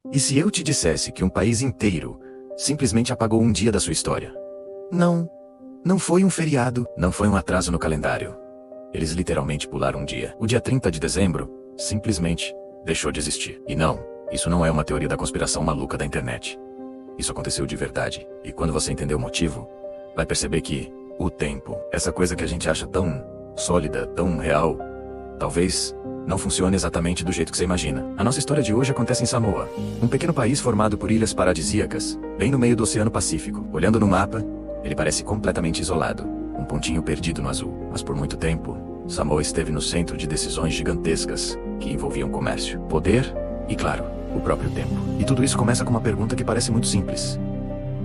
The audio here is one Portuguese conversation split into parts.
E se eu te dissesse que um país inteiro simplesmente apagou um dia da sua história? Não. Não foi um feriado, não foi um atraso no calendário. Eles literalmente pularam um dia. O dia 30 de dezembro, simplesmente, deixou de existir. E não, isso não é uma teoria da conspiração maluca da internet. Isso aconteceu de verdade. E quando você entender o motivo, vai perceber que o tempo, essa coisa que a gente acha tão sólida, tão real, talvez não funcione exatamente do jeito que você imagina. A nossa história de hoje acontece em Samoa, um pequeno país formado por ilhas paradisíacas, bem no meio do Oceano Pacífico. Olhando no mapa, ele parece completamente isolado, um pontinho perdido no azul. Mas por muito tempo, Samoa esteve no centro de decisões gigantescas que envolviam comércio, poder e, claro, o próprio tempo. E tudo isso começa com uma pergunta que parece muito simples.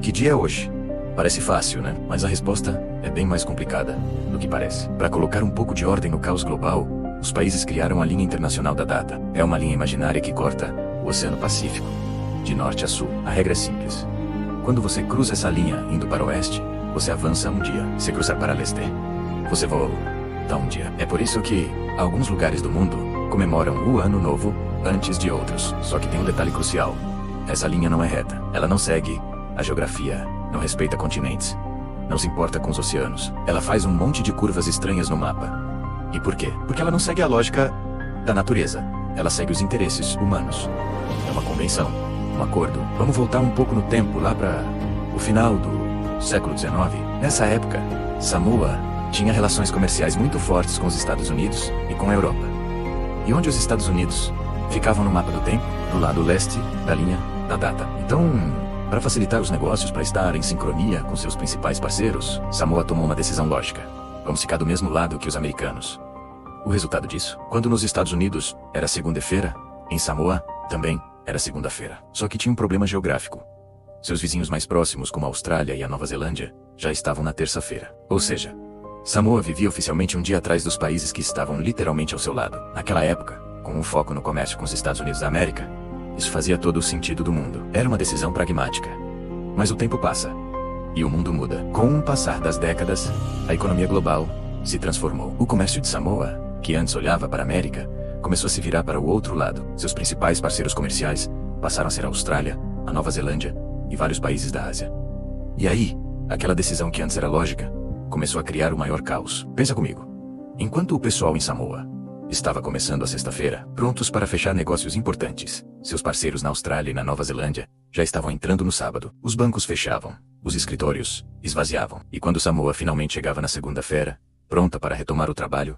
Que dia é hoje? Parece fácil, né? Mas a resposta é bem mais complicada do que parece. Para colocar um pouco de ordem no caos global, os países criaram a linha internacional da data. É uma linha imaginária que corta o Oceano Pacífico, de norte a sul. A regra é simples. Quando você cruza essa linha indo para o oeste, você avança um dia. Se cruzar para leste, você volta um dia. É por isso que alguns lugares do mundo comemoram o Ano Novo antes de outros. Só que tem um detalhe crucial. Essa linha não é reta. Ela não segue a geografia, não respeita continentes, não se importa com os oceanos. Ela faz um monte de curvas estranhas no mapa. E por quê? Porque ela não segue a lógica da natureza. Ela segue os interesses humanos. É uma convenção, um acordo. Vamos voltar um pouco no tempo, lá para o final do século XIX. Nessa época, Samoa tinha relações comerciais muito fortes com os Estados Unidos e com a Europa. E onde os Estados Unidos ficavam no mapa do tempo? Do lado leste da linha da data. Então, para facilitar os negócios, para estar em sincronia com seus principais parceiros, Samoa tomou uma decisão lógica. Vamos ficar do mesmo lado que os americanos. O resultado disso, quando nos Estados Unidos era segunda-feira, em Samoa também era segunda-feira. Só que tinha um problema geográfico. Seus vizinhos mais próximos, como a Austrália e a Nova Zelândia, já estavam na terça-feira. Ou seja, Samoa vivia oficialmente um dia atrás dos países que estavam literalmente ao seu lado. Naquela época, com um foco no comércio com os Estados Unidos da América, isso fazia todo o sentido do mundo. Era uma decisão pragmática. Mas o tempo passa. E o mundo muda. Com o passar das décadas, a economia global se transformou. O comércio de Samoa, que antes olhava para a América, começou a se virar para o outro lado. Seus principais parceiros comerciais passaram a ser a Austrália, a Nova Zelândia e vários países da Ásia. E aí, aquela decisão que antes era lógica, começou a criar o maior caos. Pensa comigo. Enquanto o pessoal em Samoa estava começando a sexta-feira, prontos para fechar negócios importantes, seus parceiros na Austrália e na Nova Zelândia já estavam entrando no sábado. Os bancos fechavam, os escritórios esvaziavam. E quando Samoa finalmente chegava na segunda-feira, pronta para retomar o trabalho,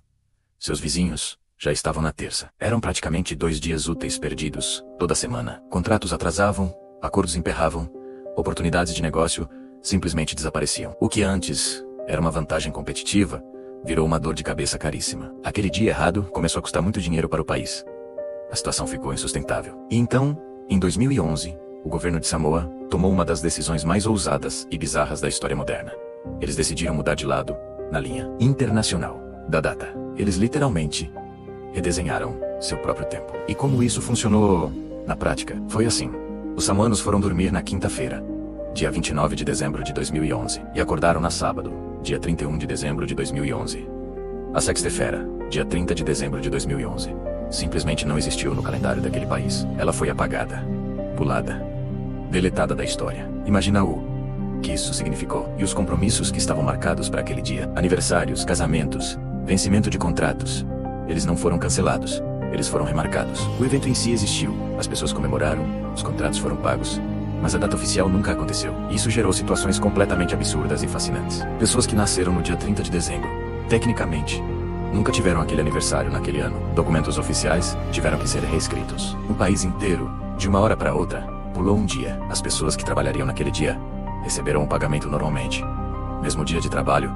seus vizinhos já estavam na terça. Eram praticamente 2 dias úteis perdidos toda semana. Contratos atrasavam, acordos emperravam, oportunidades de negócio simplesmente desapareciam. O que antes era uma vantagem competitiva, virou uma dor de cabeça caríssima. Aquele dia errado começou a custar muito dinheiro para o país. A situação ficou insustentável. E então, em 2011, o governo de Samoa tomou uma das decisões mais ousadas e bizarras da história moderna. Eles decidiram mudar de lado na linha internacional da data. Eles literalmente redesenharam seu próprio tempo. E como isso funcionou na prática? Foi assim. Os samoanos foram dormir na quinta-feira, dia 29 de dezembro de 2011, e acordaram na sábado, dia 31 de dezembro de 2011. A sexta-feira, dia 30 de dezembro de 2011, simplesmente não existiu no calendário daquele país. Ela foi apagada, pulada, deletada da história. Imagina o que isso significou. E os compromissos que estavam marcados para aquele dia. Aniversários, casamentos, vencimento de contratos. Eles não foram cancelados. Eles foram remarcados. O evento em si existiu. As pessoas comemoraram. Os contratos foram pagos. Mas a data oficial nunca aconteceu. Isso gerou situações completamente absurdas e fascinantes. Pessoas que nasceram no dia 30 de dezembro, tecnicamente, nunca tiveram aquele aniversário naquele ano. Documentos oficiais tiveram que ser reescritos. O país inteiro, de uma hora para outra, pulou um dia. As pessoas que trabalhariam naquele dia receberam o pagamento normalmente. Mesmo dia de trabalho,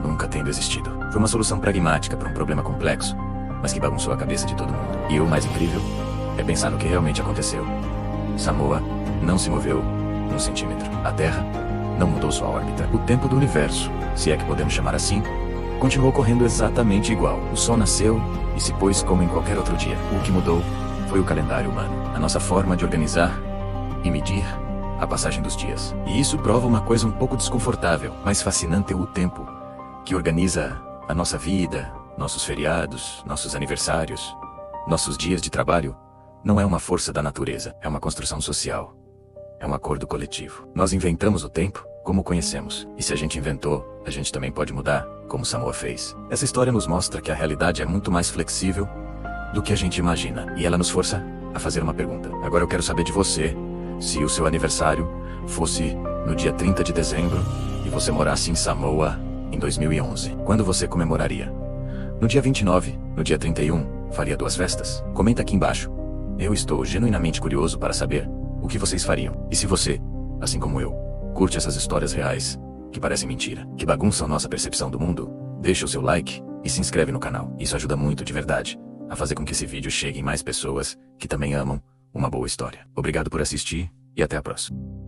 nunca tendo existido. Foi uma solução pragmática para um problema complexo, mas que bagunçou a cabeça de todo mundo. E o mais incrível é pensar no que realmente aconteceu. Samoa não se moveu 1 centímetro. A Terra não mudou sua órbita. O tempo do universo, se é que podemos chamar assim, continuou correndo exatamente igual. O Sol nasceu e se pôs como em qualquer outro dia. O que mudou foi o calendário humano. A nossa forma de organizar e medir a passagem dos dias. E isso prova uma coisa um pouco desconfortável, mas fascinante: o tempo que organiza a nossa vida, nossos feriados, nossos aniversários, nossos dias de trabalho, Não é uma força da natureza, é uma construção social. É um acordo coletivo. Nós inventamos o tempo, como o conhecemos. E se a gente inventou, a gente também pode mudar, como Samoa fez. Essa história nos mostra que a realidade é muito mais flexível do que a gente imagina. E ela nos força a fazer uma pergunta. Agora eu quero saber de você, se o seu aniversário fosse no dia 30 de dezembro e você morasse em Samoa em 2011, quando você comemoraria? No dia 29, no dia 31, faria 2 festas? Comenta aqui embaixo. Eu estou genuinamente curioso para saber o que vocês fariam. E se você, assim como eu, curte essas histórias reais, que parecem mentira, que bagunçam nossa percepção do mundo, deixa o seu like e se inscreve no canal. Isso ajuda muito de verdade a fazer com que esse vídeo chegue em mais pessoas que também amam uma boa história. Obrigado por assistir e até a próxima.